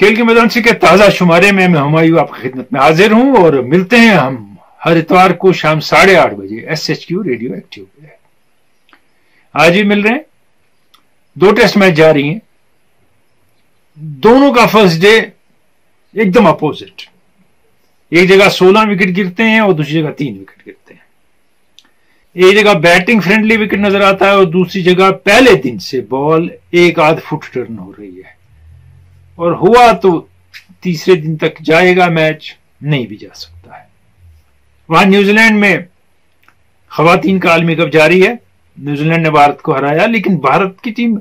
खेल के मैदान से के ताजा शुमारे में मैं हुमायूं आपकी खिदमत में हाजिर हूं और मिलते हैं हम हर इतवार को शाम 8:30 बजे SHQ रेडियो एक्टिव पे। आज भी मिल रहे हैं। 2 टेस्ट मैच जा रही हैं, दोनों का फर्स्ट डे एकदम अपोजिट। एक जगह 16 विकेट गिरते हैं और दूसरी जगह 3 विकेट गिरते हैं। एक जगह बैटिंग फ्रेंडली विकेट नजर आता है और दूसरी जगह पहले दिन से बॉल 1 फुट टर्न हो रही है। और हुआ तो तीसरे दिन तक जाएगा मैच, नहीं भी जा सकता है। वहां न्यूजीलैंड में खवातीन का आलमी कप जारी है। न्यूजीलैंड ने भारत को हराया, लेकिन भारत की टीम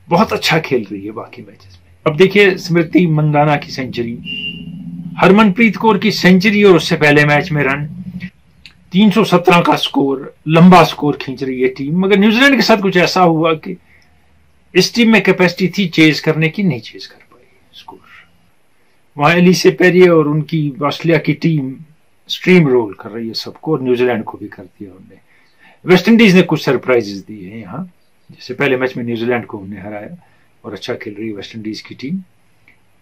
बहुत अच्छा खेल रही है बाकी मैचेस में। अब देखिए स्मृति मंदाना की सेंचुरी, हरमनप्रीत कौर की सेंचुरी और उससे पहले मैच में रन, 317 का स्कोर, लंबा स्कोर खींच रही है टीम। मगर न्यूजीलैंड के साथ कुछ ऐसा हुआ कि इस टीम में कैपेसिटी थी चेज करने की, नहीं चेज कर पाई स्कोर। वहां एलिसे पेरिये और उनकी ऑस्ट्रेलिया की टीम स्ट्रीम रोल कर रही है सबको, और न्यूजीलैंड को भी कर दिया उन्होंने। वेस्ट इंडीज ने कुछ सरप्राइजेस दिए हैं यहाँ, जैसे पहले मैच में न्यूजीलैंड को उन्हें हराया और अच्छा खेल रही है वेस्ट इंडीज की टीम।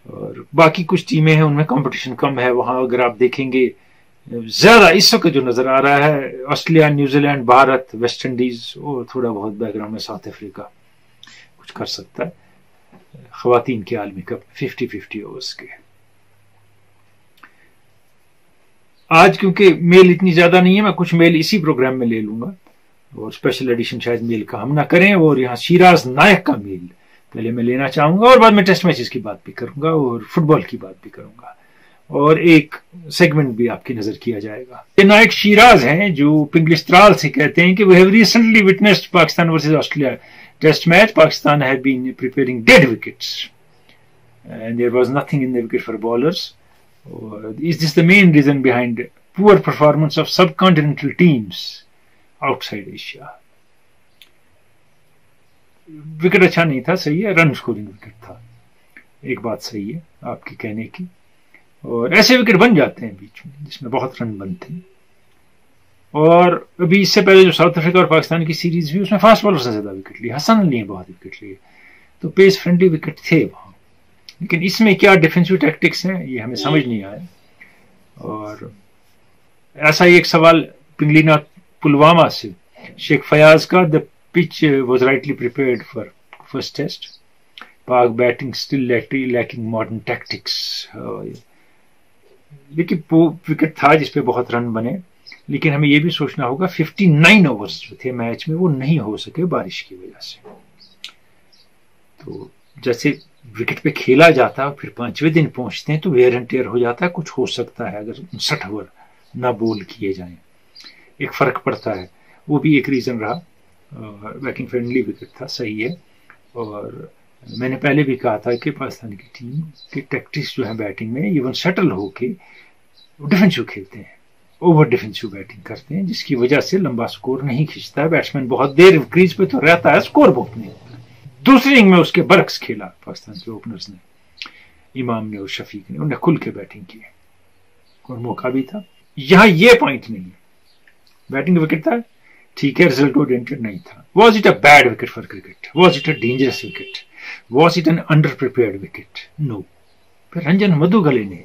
और बाकी कुछ टीमें हैं उनमें कंपटीशन कम है। वहां अगर आप देखेंगे ज्यादा इस वक्त जो नजर आ रहा है Australia, New Zealand, Bharat, West Indies और थोड़ा बहुत बैकग्राउंड में साउथ अफ्रीका कुछ कर सकता है। खवातीन के आलमी कप 50-50 ओवर्स के। आज क्योंकि मेल इतनी ज्यादा नहीं है, मैं कुछ मेल इसी प्रोग्राम में ले लूंगा और स्पेशल एडिशन शायद मेल का हम ना करें। और यहाँ शिराज नायक का मेल पहले मैं लेना चाहूंगा और बाद में टेस्ट मैचेस की बात भी करूंगा और फुटबॉल की बात भी करूंगा और एक सेगमेंट भी आपकी नजर किया जाएगा। ये नायक शिराज हैं जो पिंगलिस्त्राल से कहते हैं कि we have recently witnessed Pakistan versus Australia test match. Pakistan have been preparing dead wickets and there was nothing in the wicket for bowlers. Is this the main reason behind poor performance of subcontinental teams outside Asia? Wicket अच्छा नहीं था, सही है, run scoring wicket था, एक बात सही है आपकी कहने की। और ऐसे विकेट बन जाते हैं बीच में जिसमें बहुत रन बनते हैं। और अभी इससे पहले जो साउथ अफ्रीका और पाकिस्तान की सीरीज हुई उसमें फास्ट बॉलर से ज्यादा विकेट लिए, हसन अली ने बहुत विकेट लिए, तो पेस फ्रेंडली विकेट थे वहां। लेकिन इसमें क्या डिफेंसिव टैक्टिक्स हैं ये हमें समझ नहीं आया। और ऐसा ही एक सवाल पिंगलीना पुलवामा से शेख फयाज का, the pitch was rightly prepared for first test, Pak batting still lacking modern tactics. लेकिन वो विकेट था जिसपे बहुत रन बने, लेकिन हमें ये भी सोचना होगा 59 ओवर्स जो थे मैच में वो नहीं हो सके बारिश की वजह से। तो जैसे विकेट पे खेला जाता है फिर 5वें दिन पहुंचते हैं तो वेयर एंड टेयर हो जाता है, कुछ हो सकता है अगर 59 ओवर ना बोल किए जाएं, एक फर्क पड़ता है। वो भी एक रीजन रहा। बैटिंग फ्रेंडली विकेट था, सही है। और मैंने पहले भी कहा था कि पाकिस्तान की टीम की टैक्टिक्स जो है बैटिंग में इवन सेटल होके डिफेंसिव खेलते हैं, ओवर डिफेंसिव बैटिंग करते हैं, जिसकी वजह से लंबा स्कोर नहीं खींचता है। बैट्समैन बहुत देर क्रीज पे तो रहता है, स्कोर बहुत नहीं होता। दूसरी इनिंग में उसके बरक्स खेला पाकिस्तान के ओपनर्स ने, इमाम ने और शफीक ने, उन्हें खुल के बैटिंग की और मौका भी था। यहां ये पॉइंट नहीं है, बैटिंग विकेट था, ठीक है, रिजल्ट ओरिएंटेड नहीं था। Was it a bad wicket for cricket? Was it a dangerous wicket? Was it an underprepared wicket? No. फिर रंजन मधुगले ने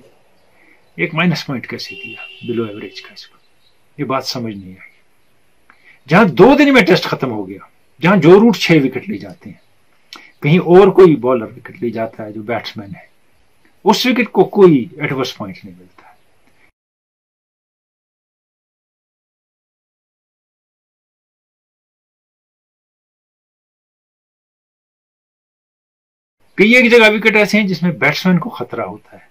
एक माइनस पॉइंट कैसे दिया बिलो एवरेज का? इसको ये बात समझ नहीं आई। जहां 2 दिन में टेस्ट खत्म हो गया, जहां जो रूट 6 विकेट ले जाते हैं, कहीं और कोई बॉलर विकेट ले जाता है जो बैट्समैन है, उस विकेट को कोई एडवर्स पॉइंट नहीं मिलता है। कई एक जगह विकेट ऐसे हैं जिसमें बैट्समैन को खतरा होता है,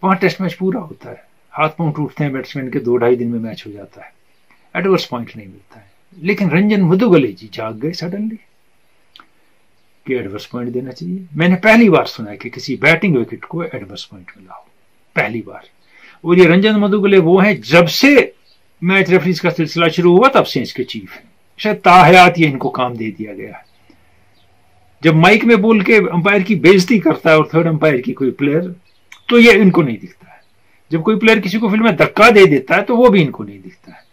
वहां टेस्ट मैच पूरा होता है, हाथ पांव टूटते हैं बैट्समैन के, 2-2.5 दिन में मैच हो जाता है, एडवर्स पॉइंट नहीं मिलता है। लेकिन रंजन मधुगले जी जाग गए सडनली कि एडवर्स पॉइंट देना चाहिए। मैंने पहली बार सुना है कि किसी बैटिंग विकेट को एडवर्स पॉइंट मिला हो, पहली बार। और ये रंजन मधुगले वो हैं जब से मैच रेफरीज का सिलसिला शुरू हुआ तब से इसके चीफ हैं, शायद ताहयात ये इनको काम दे दिया गया है। जब माइक में बोल के अंपायर की बेइज्जती करता है और थर्ड अंपायर की कोई प्लेयर, तो ये इनको नहीं दिखता है। जब कोई प्लेयर किसी को फील्ड में धक्का दे देता है तो वो भी इनको नहीं दिखता है।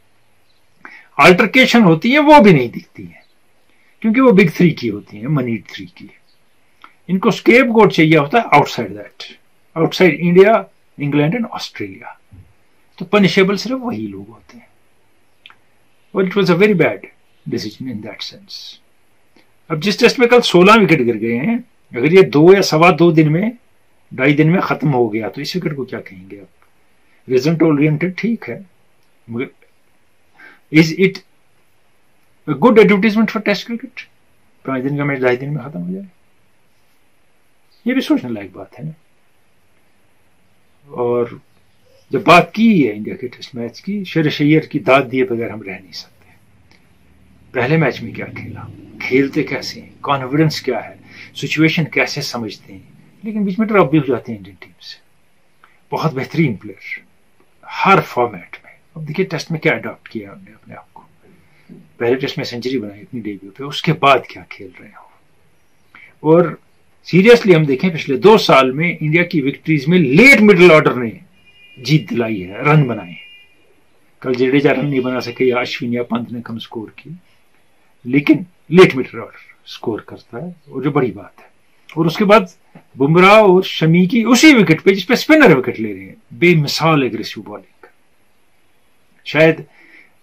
अल्टरकेशन होती है वो भी नहीं दिखती है, क्योंकि वो बिग 3 की होती है, मनी 3 की। इनको स्केप गोट चाहिए होता है outside that, outside India, England and Australia. तो पनिशेबल सिर्फ वही लोग होते हैं, और it was a very bad decision in that sense. अब जिस टेस्ट में कल 16 विकेट गिर गए हैं, अगर ये 2 या सवा 2 दिन में, 2.5 दिन में खत्म हो गया तो इस विकेट को क्या कहेंगे आप? रिजल्ट ओरिएंटेड ठीक है, मगर is it a good advertisement for test cricket? 5 दिन का मैच 2.5 दिन में खत्म हो जाए, ये भी सोचने लायक बात है ना। और जब बात की है इंडिया के टेस्ट मैच की, शेर शैयर की दाद दिए बगैर हम रह नहीं सकते। पहले मैच में क्या खेला, खेलते कैसे हैं, कॉन्फिडेंस क्या है, सिचुएशन कैसे समझते हैं, लेकिन बीच में ड्रॉप भी हो जाते हैं इंडियन टीम से। बहुत बेहतरीन प्लेयर हर फॉर्मेट में। अब देखिए टेस्ट में क्या अडॉप्ट किया हमने अपने आप को। पहले टेस्ट में सेंचुरी बनाई अपनी डेब्यू पे, उसके बाद क्या खेल रहे हो। और सीरियसली हम देखें पिछले 2 साल में इंडिया की विक्ट्रीज में लेट मिडिल ऑर्डर ने जीत दिलाई है, रन बनाए। कल जडेजा रन नहीं बना सके या अश्विन या पंत ने कम स्कोर की, लेकिन लेट मिडिल ऑर्डर स्कोर करता है, और जो बड़ी बात है। और उसके बाद बुमराह और शमी की उसी विकेट पे जिसपे स्पिनर विकेट ले रहे हैं, बेमिसाल एग्रेसिव बॉलिंग। शायद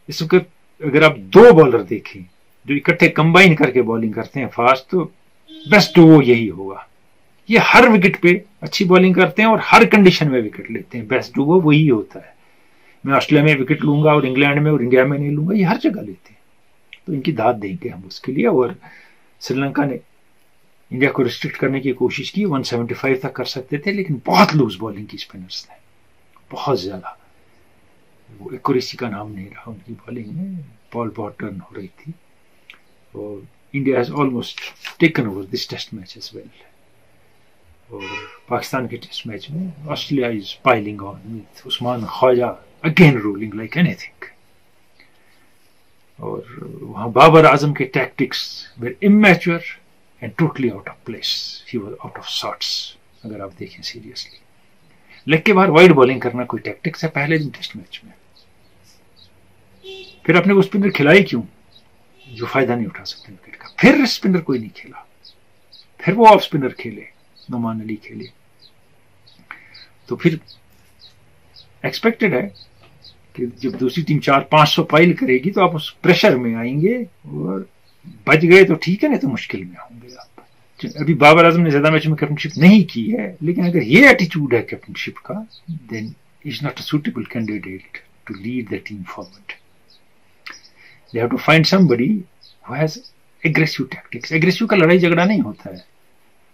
इस वक्त अगर आप 2 बॉलर देखें जो इकट्ठे कंबाइन करके बॉलिंग करते हैं फास्ट, तो बेस्ट वो यही होगा। ये हर विकेट पे अच्छी बॉलिंग करते हैं और हर कंडीशन में विकेट लेते हैं। बेस्ट वो वही होता है। मैं ऑस्ट्रेलिया में विकेट लूंगा और इंग्लैंड में और इंडिया में नहीं लूंगा, ये हर जगह लेते हैं। तो इनकी दाद देंगे हम उसके लिए। और श्रीलंका ने इंडिया को रिस्ट्रिक्ट करने की कोशिश की, 175 तक कर सकते थे, लेकिन बहुत लूज बॉलिंग की स्पिनर्स ने, बहुत ज्यादा। वो एक्यूरेसी का नाम नहीं रहा उनकी बॉलिंग में, बॉल बहुत टर्न हो रही थी। और India has almost taken over this test match as well. और पाकिस्तान के टेस्ट मैच में Australia is piling on with Usman Khawaja again ruling like anything. और वहां बाबर आजम के tactics were immature and totally out of place. He was out of sorts. अगर आप देखें seriously, leg के बाहर वाइड बॉलिंग करना कोई टैक्टिक्स है पहले दिन टेस्ट मैच में? फिर आपने वो स्पिनर खिलाई क्यों जो फायदा नहीं उठा सकते विकेट का? फिर स्पिनर कोई नहीं खेला, फिर वो ऑफ स्पिनर खेले, नुमान अली खेले। तो फिर एक्सपेक्टेड है कि जब दूसरी टीम 400-500 पाइल करेगी तो आप उस प्रेशर में आएंगे, और बच गए तो ठीक है, नहीं तो मुश्किल में होंगे आप। अभी बाबर आजम ने ज्यादा मैच में कैप्टनशिप नहीं की है, लेकिन अगर ये एटीट्यूड है कैप्टनशिप का, then is not a suitable candidate to lead the team forward. They have to find somebody who has aggressive tactics. Aggressive का लड़ाई झगड़ा नहीं होता है,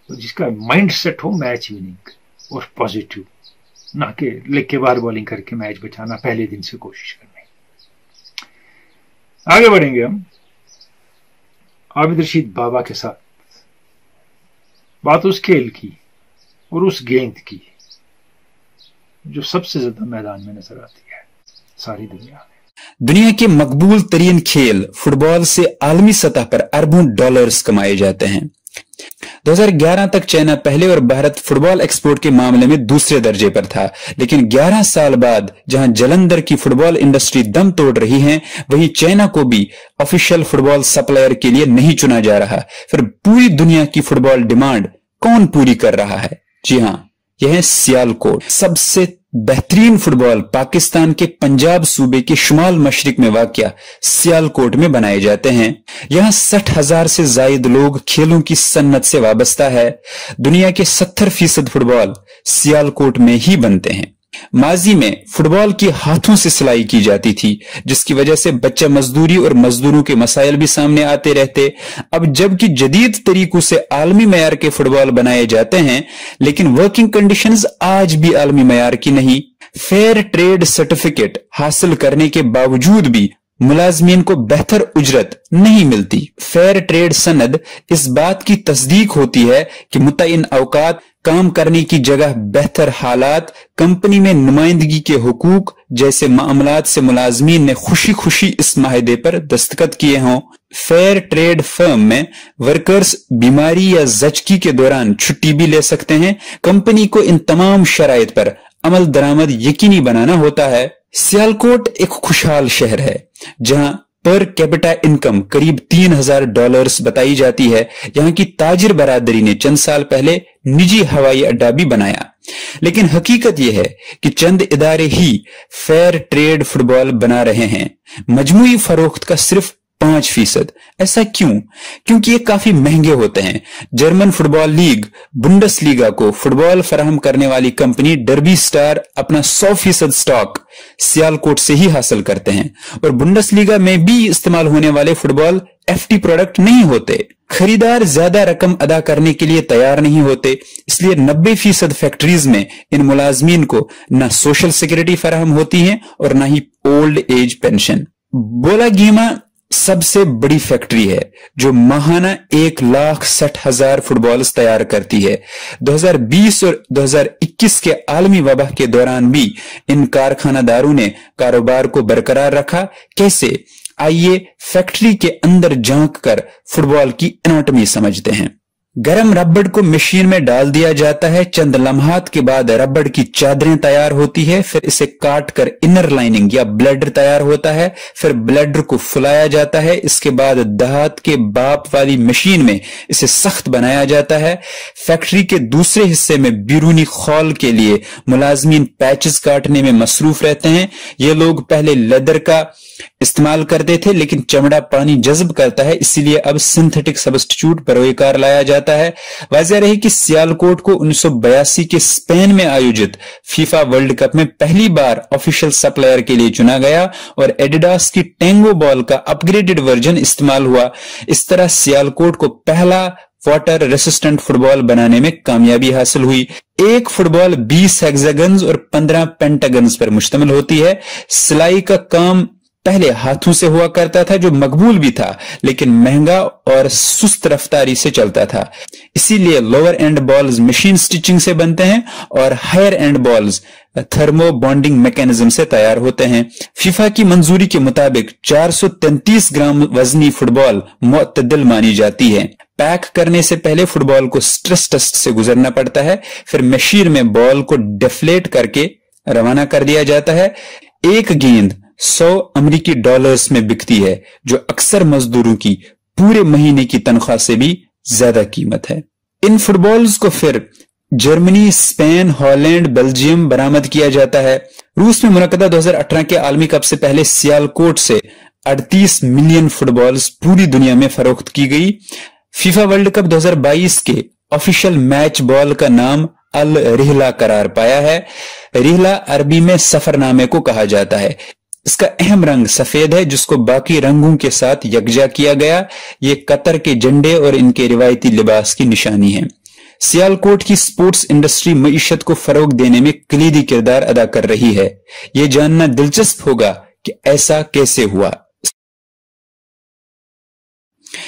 तो जिसका माइंड सेट हो मैच विनिंग और पॉजिटिव, ना कि लेग के बाहर बॉलिंग करके मैच बचाना पहले दिन से कोशिश करनी। आगे बढ़ेंगे हम आबिद रशीद बाबा के साथ। बात उस खेल की और उस गेंद की जो सबसे ज्यादा मैदान में नजर आती है सारी दुनिया में। दुनिया के मकबूल तरीन खेल फुटबॉल से आलमी सतह पर अरबों डॉलर्स कमाए जाते हैं। 2011 तक चाइना पहले और भारत फुटबॉल एक्सपोर्ट के मामले में दूसरे दर्जे पर था, लेकिन 11 साल बाद जहां जालंधर की फुटबॉल इंडस्ट्री दम तोड़ रही है, वहीं चाइना को भी ऑफिशियल फुटबॉल सप्लायर के लिए नहीं चुना जा रहा। फिर पूरी दुनिया की फुटबॉल डिमांड कौन पूरी कर रहा है? जी हां, यह है सियालकोट। सबसे बेहतरीन फुटबॉल पाकिस्तान के पंजाब सूबे के शुमाल मशरिक में वाक़या सियालकोट में बनाए जाते हैं। यहां 60,000 से जायद लोग खेलों की सन्नत से वाबस्ता है। दुनिया के 70% फुटबॉल सियालकोट में ही बनते हैं। माजी में फुटबॉल की हाथों से सिलाई की जाती थी, जिसकी वजह से बच्चा मजदूरी और मजदूरों के मसाइल भी सामने आते रहते। अब जबकि जदीद तरीकों से आलमी मयार के फुटबॉल बनाए जाते हैं, लेकिन वर्किंग कंडीशंस आज भी आलमी मयार की नहीं। फेयर ट्रेड सर्टिफिकेट हासिल करने के बावजूद भी मुलाजमीन को बेहतर उजरत नहीं मिलती। फेयर ट्रेड सनद इस बात की तस्दीक होती है कि मुतय्यन औकात, काम करने की जगह, बेहतर हालात, कंपनी में नुमाइंदगी के हुकूक जैसे मामलात से मुलाजमीन ने खुशी खुशी इस माहिदे पर दस्तखत किए हों। फेयर ट्रेड फर्म में वर्कर्स बीमारी या जचकी के दौरान छुट्टी भी ले सकते हैं। कंपनी को इन तमाम शराइत पर अमल दरामद यकीनी बनाना होता है। सियालकोट एक खुशहाल शहर है, जहां पर कैपिटा इनकम करीब $3,000 बताई जाती है। यहाँ की ताजिर बरादरी ने चंद साल पहले निजी हवाई अड्डा भी बनाया। लेकिन हकीकत यह है कि चंद इदारे ही फेयर ट्रेड फुटबॉल बना रहे हैं, मजमूई फरोख्त का सिर्फ 5%। ऐसा क्यों? क्योंकि ये काफी महंगे होते हैं। जर्मन फुटबॉल लीग बुंडसलीगा को फुटबॉल फराहम करने वाली कंपनी डर्बी स्टार अपना 100% स्टॉक सियालकोट से ही हासिल करते हैं, और बुंडसलीगा में भी इस्तेमाल होने वाले फुटबॉल एफटी प्रोडक्ट नहीं होते। खरीदार ज्यादा रकम अदा करने के लिए तैयार नहीं होते, इसलिए 90% फैक्ट्रीज में इन मुलाजमीन को न सोशल सिक्योरिटी फराहम होती है और न ही ओल्ड एज पेंशन। बोलागीमा सबसे बड़ी फैक्ट्री है जो माहाना 1,60,000 फुटबॉल्स तैयार करती है। 2020 और 2021 के आलमी वबा के दौरान भी इन कारखानादारों ने कारोबार को बरकरार रखा। कैसे? आइए फैक्ट्री के अंदर झांक कर फुटबॉल की एनाटॉमी समझते हैं। गरम रबड़ को मशीन में डाल दिया जाता है। चंद लम्हात के बाद रबड़ की चादरें तैयार होती है। फिर इसे काट कर इनर लाइनिंग या ब्लेडर तैयार होता है। फिर ब्लेडर को फुलाया जाता है। इसके बाद दांत के बाप वाली मशीन में इसे सख्त बनाया जाता है। फैक्ट्री के दूसरे हिस्से में बैरूनी खौल के लिए मुलाजमीन पैचेस काटने में मसरूफ रहते हैं। ये लोग पहले लेदर का इस्तेमाल करते थे, लेकिन चमड़ा पानी जज्ब करता है, इसीलिए अब सिंथेटिक सब्स्टिट्यूट बरोकार लाया जाता है। वाज़ेह रही कि सियालकोट को 1982 के स्पेन में आयोजित फीफा वर्ल्ड कप में पहली बार ऑफिशियल सप्लायर के लिए चुना गया और एडिडास की टेंगो बॉल का अपग्रेडेड वर्जन इस्तेमाल हुआ। इस तरह सियालकोट को पहला वाटर रेसिस्टेंट फुटबॉल बनाने में कामयाबी हासिल हुई। एक फुटबॉल 20 हेक्सागन्स और 15 पेंटागन्स पर मुश्तमिल होती है। सिलाई का काम पहले हाथों से हुआ करता था, जो मकबूल भी था, लेकिन महंगा और सुस्त रफ्तारी से चलता था। इसीलिए lower end balls machine stitching से बनते हैं और higher end balls thermo bonding mechanism से तैयार होते हैं। फीफा की मंजूरी के मुताबिक 433 ग्राम वजनी फुटबॉल मुअत्तदिल मानी जाती है। पैक करने से पहले फुटबॉल को स्ट्रेस टेस्ट से गुजरना पड़ता है। फिर मशीन में बॉल को डिफ्लेट करके रवाना कर दिया जाता है। एक गेंद $100 में बिकती है, जो अक्सर मजदूरों की पूरे महीने की तनख्वाह से भी ज्यादा कीमत है। इन फुटबॉल्स को फिर जर्मनी, स्पेन, हॉलैंड, बेल्जियम बरामद किया जाता है। रूस में मुनक्कदा 2018 के आलमी कप से पहले सियालकोट से 38 मिलियन फुटबॉल्स पूरी दुनिया में फरोख्त की गई। फीफा वर्ल्ड कप 2022 के ऑफिशियल मैच बॉल का नाम अल रिहला करार पाया है। रिहला अरबी में सफरनामे को कहा जाता है। इसका अहम रंग सफेद है, जिसको बाकी रंगों के साथ यकजा किया गया। ये कतर के झंडे और इनके रिवायती लिबास की निशानी है। सियालकोट की स्पोर्ट्स इंडस्ट्री मईशत को फरोग देने में कलीदी किरदार अदा कर रही है। यह जानना दिलचस्प होगा कि ऐसा कैसे हुआ।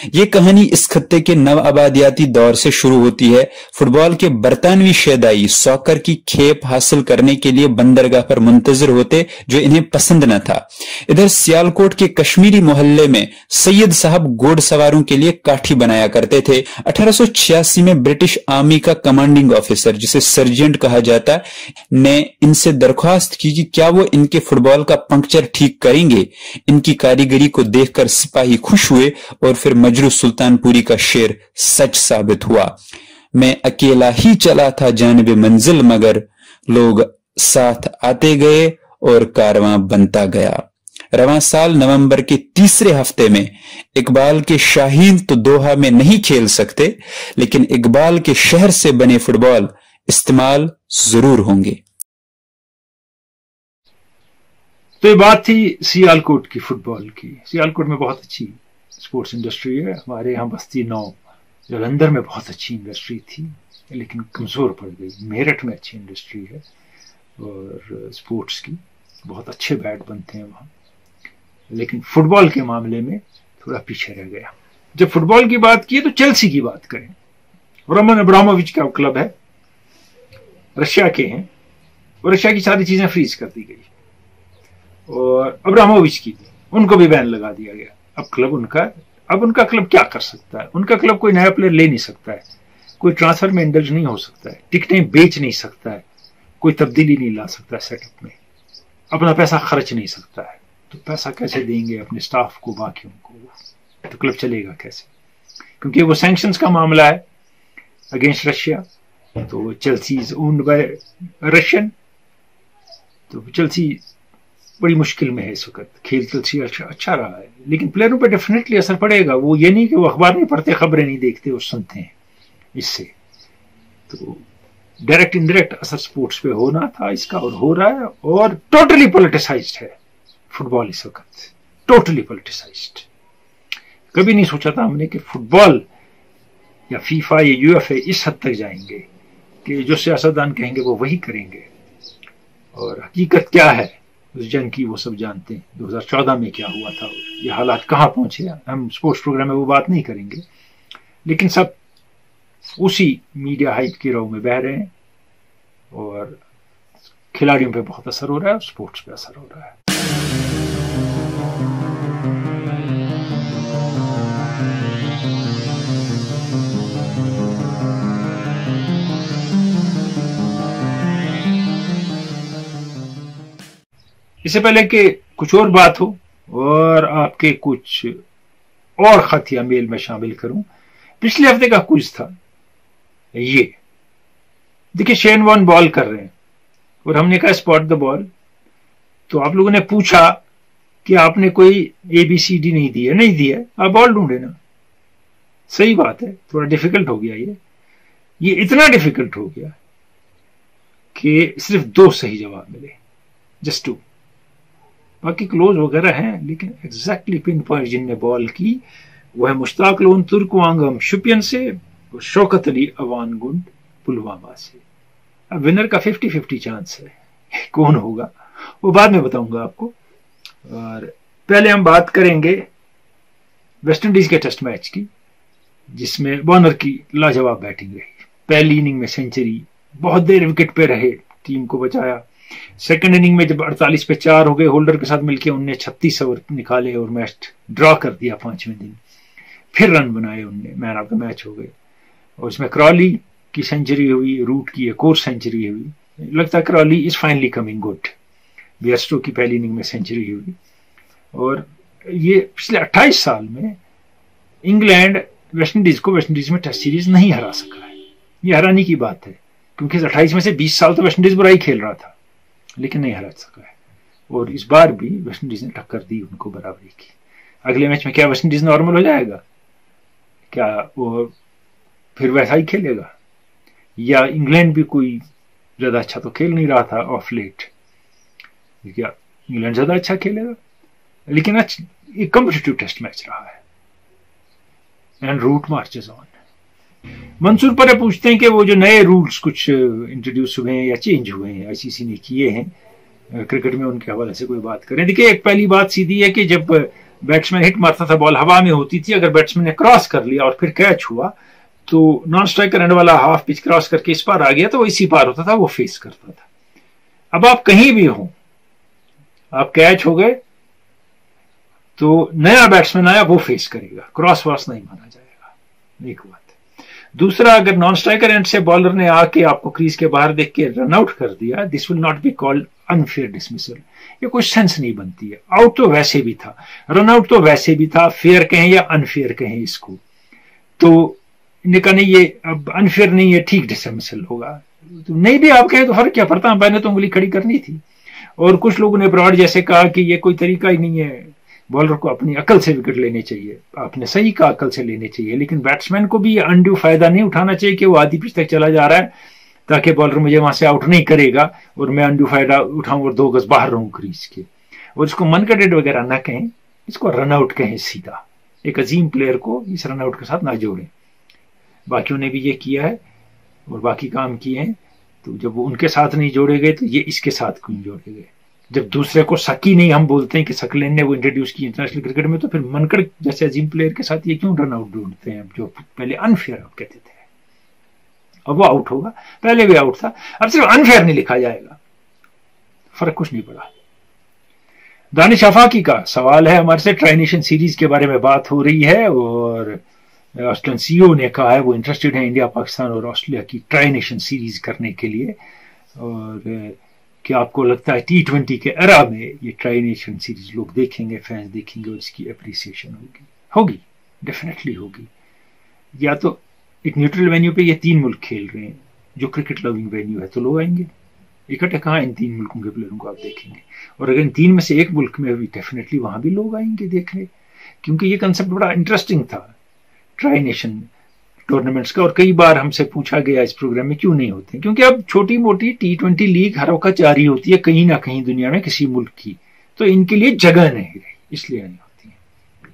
ये कहानी इस खत्ते के नव आबादियाती दौर से शुरू होती है। फुटबॉल के बरतानवी शेदाई सॉकर की खेप हासिल करने के लिए बंदरगाह पर मुंतजर होते, जो इन्हें पसंद न था। इधर सियालकोट के कश्मीरी मोहल्ले में सैयद साहब घोड़सवारों के लिए काठी बनाया करते थे। 1886 में ब्रिटिश आर्मी का कमांडिंग ऑफिसर, जिसे सर्जेंट कहा जाता, ने इनसे दरख्वास्त की कि क्या वो इनके फुटबॉल का पंक्चर ठीक करेंगे। इनकी कारीगरी को देखकर सिपाही खुश हुए और फिर मजरू सुल्तानपुरी का शेर सच साबित हुआ। मैं अकेला ही चला था जानिबे मंजिल, मगर लोग साथ आते गए और कारवां बनता गया। रवां साल नवंबर के तीसरे हफ्ते में इकबाल के शाहीन तो दोहा में नहीं खेल सकते, लेकिन इकबाल के शहर से बने फुटबॉल इस्तेमाल जरूर होंगे। तो ये बात थी सियालकोट की फुटबॉल की। सियालकोट में बहुत अच्छी स्पोर्ट्स इंडस्ट्री है। हमारे यहाँ बस्ती 9 जालंधर में बहुत अच्छी इंडस्ट्री थी, लेकिन कमजोर पड़ गई। मेरठ में अच्छी इंडस्ट्री है और स्पोर्ट्स की बहुत अच्छे बैट बनते हैं वहाँ, लेकिन फुटबॉल के मामले में थोड़ा पीछे रह गया। जब फुटबॉल की बात की तो चेल्सी की बात करें। रोमन अब्रामोविच का क्लब है, रशिया के हैं, और रशिया की सारी चीजें फ्रीज कर दी गई और अब्रामोविच की थी, उनको भी बैन लगा दिया गया। अब उनका क्लब क्या कर सकता है? उनका क्लब कोई नया प्लेयर ले नहीं सकता है, कोई ट्रांसफर में इंडल्ज नहीं हो सकता है, टिकटें बेच नहीं सकता है, कोई तब्दीली नहीं ला सकता है सेटअप में, अपना पैसा खर्च नहीं सकता है। تو پیسہ کیسے دیں گے اپنے سٹاف کو, باقیوں کو, تو کلب چلے گا کیسے؟ کیونکہ وہ سینکشنز کا معاملہ ہے اگینسٹ رشیا, تو Chelsea is owned by Russian, تو چیلسی بڑی مشکل میں ہے اس وقت. کھیل چیلسی اچھا رہا ہے, لیکن پلیئروں پہ ڈیفینیٹلی اثر پڑے گا. وہ یہ نہیں کہ وہ اخبار نہیں پڑھتے, خبریں نہیں دیکھتے اور سنتے ہیں اس سے. تو ڈائریکٹ انڈائریکٹ اثر سپورٹس پہ ہونا تھا اس کا, اور ہو رہا ہے, اور ٹوٹلی پولیٹیسائزڈ ہے فٹ بال اس وقت, ٹوٹلی پولیٹیسائزڈ. کبھی نہیں سوچا تھا ہم نے کہ فٹ بال یا فیفا یا یو ایف اے اس حد تک جائیں گے کہ جو سیاستدان کہیں گے وہ وہی کریں گے. اور حقیقت کیا ہے اس جنگ کی وہ سب جانتے ہیں. 2014 میں کیا ہوا تھا, یہ حالات کہاں پہنچے. ہم اسپورٹس پروگرام میں وہ بات نہیں کریں گے, لیکن سب اسی میڈیا ہائپ کی رو میں بہ رہے ہیں, اور کھلاڑیوں پہ بہت اثر ہو رہا ہے اور اسپورٹس پہ اثر ہو رہا ہے. اس سے پہلے کہ کچھ اور بات ہو اور آپ کے کچھ اور خط یا میل میں شامل کروں, پچھلے ہفتے کا کچھ تھا یہ. دیکھیں شین وارن بال کر رہے ہیں اور ہم نے کہا اسپاٹ دا بال, تو آپ لوگوں نے پوچھا کہ آپ نے کوئی ABCD نہیں دی ہے. نہیں دی ہے, آپ بال ڈھونڈے نا. صحیح بات ہے, تھوڑا ڈیفیکلٹ ہو گیا یہ اتنا ڈیفیکلٹ ہو گیا کہ صرف 2 صحیح جواب ملے, جسٹ 2. باقی کلوز وغیرہ ہیں, لیکن ایگزیکٹلی پن پوائنٹ جن نے بال کی وہ ہے مشتاق لون ترکوانگم شپین سے اور شوکت علی اوان گنڈ پلوامہ سے. اب ونر کا 50-50 چانس ہے, کون ہوگا وہ بعد میں بتاؤں گا آپ کو. اور پہلے ہم بات کریں گے ویسٹ انڈیز کے ٹیسٹ میچ کی, جس میں وارنر کی لاجواب بیٹنگ رہی. پہلی اننگ میں سینچری, بہت دیر وکٹ پہ رہے, ٹیم کو بچایا. سیکنڈ اننگ میں جب 48 پہ 4 ہو گئے, ہولڈر کے ساتھ مل کے انہوں نے 36 اوور نکالے اور میچ ڈرا کر دیا 5ویں دن. پھر رن بنائے انہوں نے, مین آف دا میچ ہو گئے. اور اس میں کرالی کی سینچری ہوئی, روٹ کی ایک اور سینچری ہوئی. لگتا ہے کرالی is finally coming good. Bairstow کی پہلی اننگ میں سینچری ہوئی. اور یہ پچھلے 28 سال میں انگلینڈ ویسٹ انڈیز کو ویسٹ انڈیز میں ٹیسٹ سیریز نہیں ہرا سکا ہے. یہ حیرانی کی بات ہے, کیونکہ 28 میں سے 20 سال تو ویسٹ انڈیز برائی کھیل رہا تھا, لیکن نہیں ہرا سکا ہے. اور اس بار بھی ویسٹ انڈیز نے ٹکر دی ان کو, برابری کی. اگلے میچ میں کیا ویسٹ انڈیز نارمل ہو جائے گا, کیا وہ پھر ویسا ہی کھیلے گا, یا انگلینڈ بھی کوئی زیادہ اچھا تو کھیل نہیں رہا تھا آف لیٹ, کیا انگلینڈ زیادہ اچھا کھیلے گا. لیکن ایک کمپٹیٹیو ٹیسٹ میچ رہا ہے, اینڈ روٹ مارچز آن. منصور پر پوچھتے ہیں کہ وہ جو نئے رولز کچھ انٹروڈیوس ہوئے ہیں یا چینج ہوئے ہیں ICC نے کیے ہیں کرکٹ میں, ان کے حوالے سے کوئی بات کریں. دیکھیے ایک پہلی بات سیدھی ہے کہ جب بیٹسمین ہٹ مارتا تھا, بال ہوا میں ہوتی تھی, اگر بیٹسمین نے کراس کر لیا اور پھر کیچ ہوا تو نان اسٹرائکر اینڈ والا ہاف پچ کراس کر کے اس پار آ گیا تو وہ اسی پار ہوتا تھا, وہ فیس کرتا تھا. اب آپ کہیں بھی ہوں, آپ کیچ ہو گئے تو نیا بیٹسمین آیا وہ فیس کرے گا, کراس واس نہیں مانا جائے گا. ایک بات. دوسرا, اگر نان اسٹرائکر اینڈ سے بالر نے آ کے آپ کو کریز کے باہر دیکھ کے رن آؤٹ کر دیا, this will not be called unfair dismissal. یہ کوئی سینس نہیں بنتی ہے. آؤٹ تو ویسے بھی تھا, رن آؤٹ تو ویسے بھی تھا, فیئر کہیں یا انفیئر کہیں اس کو, تو نے کہا نہیں یہ اب انفیئر نہیں ہے, ٹھیک ڈسمسل ہوگا. نہیں بھی آپ کہیں تو فرق کیا پڑتا, میں نے تو انگلی کھڑی کرنی تھی. اور کچھ لوگوں نے براڈ جیسے کہا کہ یہ کوئی طریقہ ہی نہیں ہے, بالر کو اپنی عقل سے وکٹ لینے چاہیے. آپ نے صحیح کہا, عقل سے لینے چاہیے, لیکن بیٹسمین کو بھی یہ انڈیو فائدہ نہیں اٹھانا چاہیے کہ وہ آدھی پچ تک چلا جا رہا ہے تاکہ بالر مجھے وہاں سے آؤٹ نہیں کرے گا اور میں انڈیو فائدہ اٹھاؤں اور 2 گز باہر رہوں کریز کے. اور اس کو من کا ڈیڈ وغیرہ نہ کہیں, اس کو رن آؤٹ کہیں سیدھا. ایک عظیم پلیئر کو اس رن آؤٹ کے ساتھ نہ جوڑیں. باقیوں نے بھی یہ کیا ہے اور باقی کام کیے ہیں, تو جب وہ ان کے ساتھ نہیں جوڑے گئے تو یہ اس کے ساتھ کیوں جوڑے گئے. جب دوسرے کو سکی نہیں ہم بولتے ہیں کہ سکلین نے وہ انٹروڈیوس کی انٹرنیشنل کرکٹ میں, تو پھر منکڑ جیسے عظیم پلیئر کے ساتھ یہ کیوں رن آؤٹ ڈھونڈتے ہیں جو پہلے انفیئر آؤٹ کہتے تھے. اب وہ آؤٹ ہوگا, پہلے بھی آؤٹ تھا, اب صرف انفیئر نہیں لکھا جائے گا, فرق کچھ نہیں پڑا. دانش افاقی کا سوال ہے ہمارے سے, ٹرائی نیشن سیریز کے بارے میں بات ہو رہی ہے اور آسٹریلین سی او نے کہا ہے وہ انٹرسٹڈ ہیں انڈیا پاکستان اور آسٹریلیا کی ٹرائی نیشن سیریز کرنے کے لیے. اور کہ آپ کو لگتا ہے T20 کے ایرا میں یہ ٹرائی نیشن سیریز لوگ دیکھیں گے, فینس دیکھیں گے اور اس کی اپریسیشن ہوگی ڈیفینیٹلی ہوگی. یا تو ایک نیوٹرل وینیو پہ یہ 3 ملک کھیل رہے ہیں جو کرکٹ لونگ وینیو ہے, تو لوگ آئیں گے اکٹھے. کہاں ان 3 ملکوں کے پلیئروں کو آپ دیکھیں گے, اور اگر ان 3 میں سے ایک ملک میں بھی ڈیفینیٹلی وہاں بھی لوگ آئیں گے دیکھنے, کیونکہ یہ کنسپٹ بڑا انٹرسٹنگ تھا ٹرائی نیشن ٹورنامنٹس کا. اور کئی بار ہم سے پوچھا گیا اس پروگرام میں کیوں نہیں ہوتے, کیونکہ اب چھوٹی موٹی T20 لیگ ہر وقت جاری ہوتی ہے کہیں نہ کہیں دنیا میں کسی ملک کی, تو ان کے لیے جگہ نہیں رہی, اس لیے نہیں ہوتی ہیں.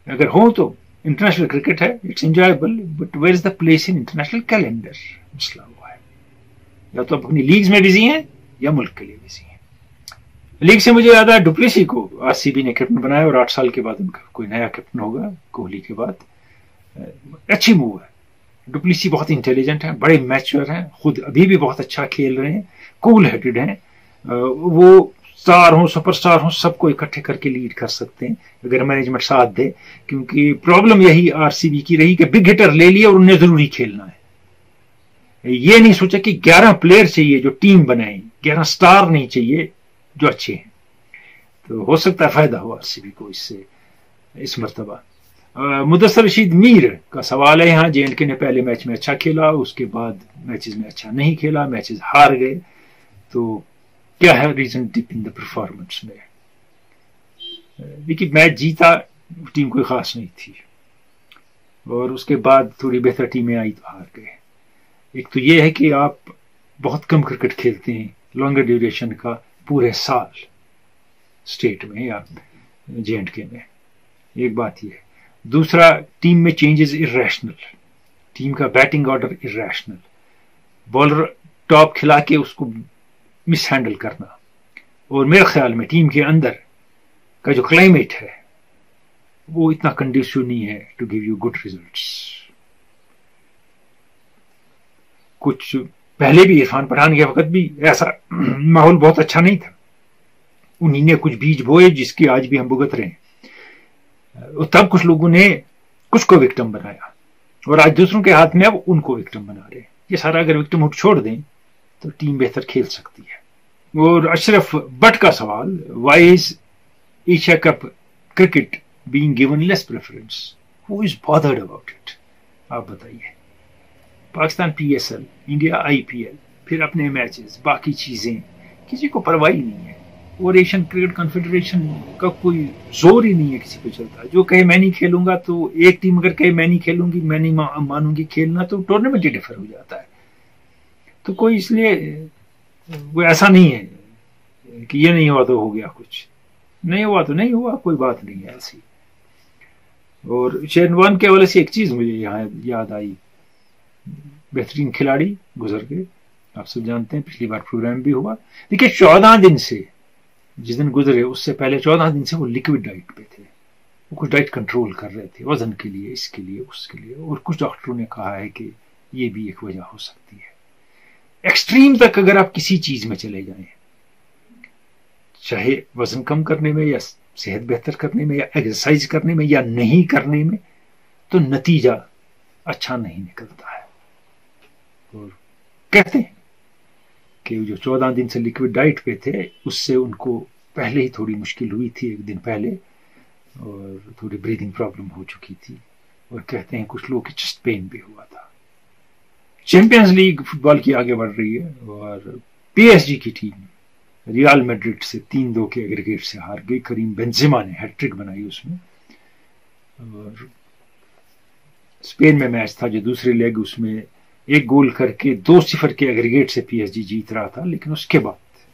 اگر ہوں تو انٹرنیشنل کرکٹ ہے, it's enjoyable, but where is the place in international calendar, مسئلہ ہوا ہے. یا تو آپ اپنی لیگز میں بزی ہیں یا ملک کے لیے بزی ہیں. لیگ سے مجھے یاد ہے ڈوپلیسی کو RCB نے کیپٹن بنایا, اور 8 سال کے بعد ان کا کوئی نیا کیپٹن ہوگا کوہلی کے بعد. اچھی موو ہے. ڈوپلیسی بہت انٹیلیجنٹ ہیں, بڑے میچور ہیں, خود ابھی بھی بہت اچھا کھیل رہے ہیں, کول ہیڈڈ ہیں. وہ اسٹار ہوں, سپر اسٹار ہوں, سب کو اکٹھے کر کے لیڈ کر سکتے ہیں اگر مینجمنٹ ساتھ دے. کیونکہ پرابلم یہی RCB کی رہی کہ بگ ہٹر لے لیا اور انہیں ضروری کھیلنا ہے. یہ نہیں سوچا کہ 11 پلیئر چاہیے جو ٹیم بنائیں, 11 اسٹار نہیں چاہیے جو اچھے ہیں. تو ہو سکتا ہے فائدہ ہو RCB کو اس سے اس مرتبہ. مدثر رشید میر کا سوال ہے یہاں, JNK نے پہلے میچ میں اچھا کھیلا, اس کے بعد میچز میں اچھا نہیں کھیلا, میچز ہار گئے, تو کیا ہے reason dip in the performance میں؟ دیکھیے میچ جیتا ٹیم کوئی خاص نہیں تھی, اور اس کے بعد تھوڑی بہتر ٹیمیں آئی تو ہار گئے. ایک تو یہ ہے کہ آپ بہت کم کرکٹ کھیلتے ہیں لانگر ڈیوریشن کا پورے سال اسٹیٹ میں یا JNK میں, ایک بات یہ ہے. دوسرا ٹیم میں چینجز ارریشنل, ٹیم کا batting order irrational, bowler top کھلا کے اس کو مس ہینڈل کرنا, اور میرے خیال میں ٹیم کے اندر کا جو کلائمیٹ ہے وہ اتنا کنڈیسیو نہیں ہے to give you good results. کچھ پہلے بھی عرفان پٹھان کے وقت بھی ایسا ماحول بہت اچھا نہیں تھا, انہی نے کچھ بیج بوئے جس کی آج بھی ہم بھگت رہے ہیں. تب کچھ لوگوں نے کچھ کو وکٹم بنایا, اور آج دوسروں کے ہاتھ میں اب ان کو وکٹم بنا رہے ہیں. یہ سارا اگر وکٹم ہوڈ چھوڑ دیں تو ٹیم بہتر کھیل سکتی ہے. اور اشرف بٹ کا سوال, why is Asia cup cricket being given less preference, who is bothered about it? آپ بتائیے. پاکستان PSL, انڈیا IPL, پھر اپنے میچز, باقی چیزیں, کسی کو پرواہ نہیں ہے. اور ایشین کرکٹ کنفیڈریشن کا کوئی زور ہی نہیں ہے کسی پہ چلتا. جو کہے میں نہیں کھیلوں گا, تو ایک ٹیم اگر کہے میں نہیں کھیلوں گی, میں نہیں مانوں گی کھیلنا, تو ٹورنامنٹ ہی ڈفر ہو جاتا ہے. تو کوئی اس لیے وہ ایسا نہیں ہے کہ یہ نہیں ہوا تو ہو گیا, کچھ نہیں ہوا تو نہیں ہوا, کوئی بات نہیں ہے ایسی. اور شہنوان کے حوالے سے ایک چیز مجھے یہاں یاد آئی, بہترین کھلاڑی گزر گئے, آپ سب جانتے ہیں, پچھلی بار پروگرام بھی ہوا. دیکھیے 14 دن سے, جس دن گزرے اس سے پہلے 14 دن سے وہ لیکوڈ ڈائٹ پہ تھے, وہ کچھ ڈائٹ کنٹرول کر رہے تھے وزن کے لیے, اس کے لیے, اس کے لیے. اور کچھ ڈاکٹروں نے کہا ہے کہ یہ بھی ایک وجہ ہو سکتی ہے. ایکسٹریم تک اگر آپ کسی چیز میں چلے جائیں, چاہے وزن کم کرنے میں یا صحت بہتر کرنے میں یا ایکسرسائز کرنے میں یا نہیں کرنے میں, تو نتیجہ اچھا نہیں نکلتا ہے. اور کہتے ہیں کہ جو 14 دن سے لیکوڈ ڈائٹ پہ تھے, اس سے ان کو پہلے ہی تھوڑی مشکل ہوئی تھی, ایک دن پہلے, اور تھوڑی بریدنگ پرابلم ہو چکی تھی, اور کہتے ہیں کچھ لوگ کی چیسٹ پین بھی ہوا تھا. چیمپئنز لیگ فٹ بال کی آگے بڑھ رہی ہے, اور PSG کی ٹیم ریال میڈرڈ سے 3-2 کے ایگریگیٹ سے ہار گئی. کریم بنزیما نے ہیٹ ٹرک بنائی اس میں. اور اسپین میں میچ تھا جو دوسری لیگ, اس میں 1 گول کر کے 2-0 کے ایگریگیٹ سے PSG جیت رہا تھا. لیکن اس کے بعد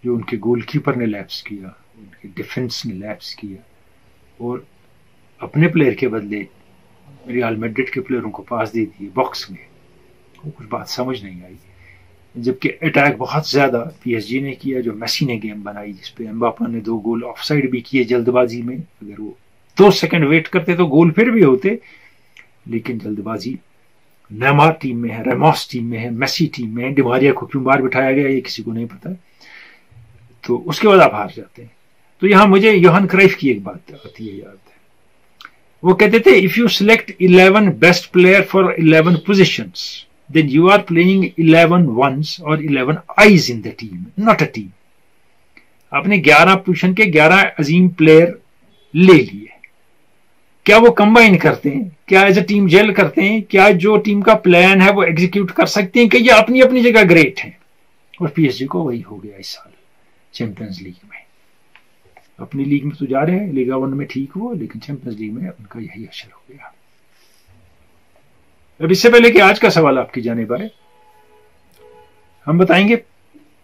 جو ان کے گول کیپر نے لیپس کیا, ان کے ڈیفنس نے لیپس کیا, اور اپنے پلیئر کے بدلے ریال میڈرڈ کے پلیئروں کو پاس دے دیے باکس میں, وہ کچھ بات سمجھ نہیں آئی. جبکہ اٹیک بہت زیادہ PSG نے کیا, جو میسی نے گیم بنائی, جس پہ امباپا نے 2 گول آف سائڈ بھی کیے جلد بازی میں. اگر وہ 2 سیکنڈ ویٹ کرتے تو گول پھر بھی ہوتے, لیکن جلد بازی. نیمار ٹیم میں ہے, ریموس ٹیم میں ہے, میسی ٹیم میں ہے, ڈیماریا کو کیوں باہر بٹھایا گیا یہ کسی کو نہیں پتا, تو اس کے بعد آپ ہار جاتے ہیں. تو یہاں مجھے یوہان کرائف کی ایک بات آتی ہے یاد ہے. وہ کہتے تھے, if you select 11 best player for 11 positions then you are playing 11 ones or 11 eyes in the team, not a team. आपने 11 पोजीशन के 11 अजीम प्लेयर ले लिए, क्या वो कंबाइन करते हैं, क्या एज अ टीम जेल करते हैं, क्या जो टीम का प्लान है वो एग्जीक्यूट कर सकते हैं, कि ये अपनी अपनी जगह ग्रेट हैं. और पीएसजी को वही हो गया इस साल चैंपियंस लीग में. अपनी लीग में तो जा रहे हैं, लीगा वन में ठीक हुआ, लेकिन चैंपियंस लीग में उनका यही असर हो गया. अब इससे पहले कि आज का सवाल आपकी जाने पाए, हम बताएंगे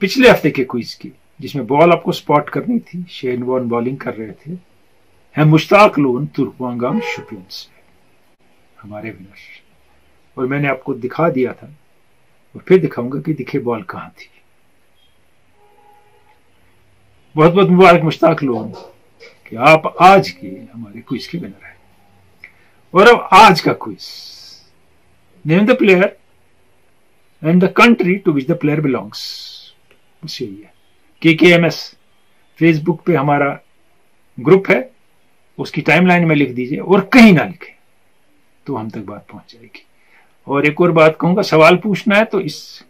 पिछले हफ्ते के क्विज की, जिसमें बॉल आपको स्पॉट करनी थी. शेन वॉर्न बॉलिंग कर रहे थे, है मुश्ताक लोन तुर्कवांगाम शुपियन से हमारे विनर. और मैंने आपको दिखा दिया था और फिर दिखाऊंगा कि दिखे बॉल कहां थी. बहुत बहुत मुबारक मुश्ताक लोन कि आप आज के हमारे क्विज के विनर हैं. और अब आज का quiz, name the player and the country to which the player belongs. बस यही है. KKMS फेसबुक पे हमारा ग्रुप है, उसकी टाइमलाइन में लिख दीजिए और कहीं ना लिखे तो हम तक बात पहुंच जाएगी. और एक और बात कहूंगा, सवाल पूछना है तो इस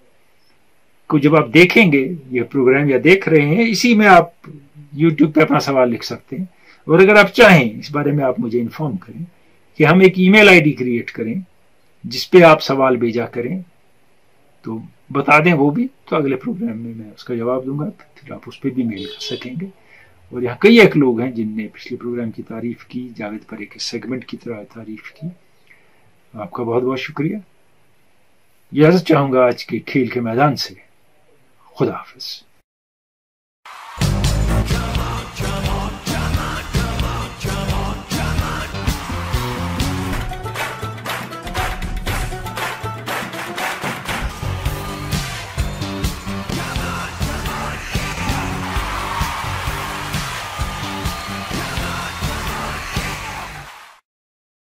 को जब आप देखेंगे ये प्रोग्राम या देख रहे हैं, इसी में आप YouTube पे अपना सवाल लिख सकते हैं. और अगर आप चाहें इस बारे में आप मुझे इन्फॉर्म करें कि हम एक ईमेल आईडी क्रिएट करें जिसपे आप सवाल भेजा करें, तो बता दें वो भी, तो अगले प्रोग्राम में मैं उसका जवाब दूंगा, फिर आप उस पर भी मेल कर सकेंगे. और यहाँ कई एक लोग हैं जिनने पिछले प्रोग्राम की तारीफ की, जावेद पर एक सेगमेंट की तरह तारीफ की. आपका बहुत बहुत शुक्रिया. इजाजत चाहूंगा आज के खेल के मैदान से. खुदा हाफिज.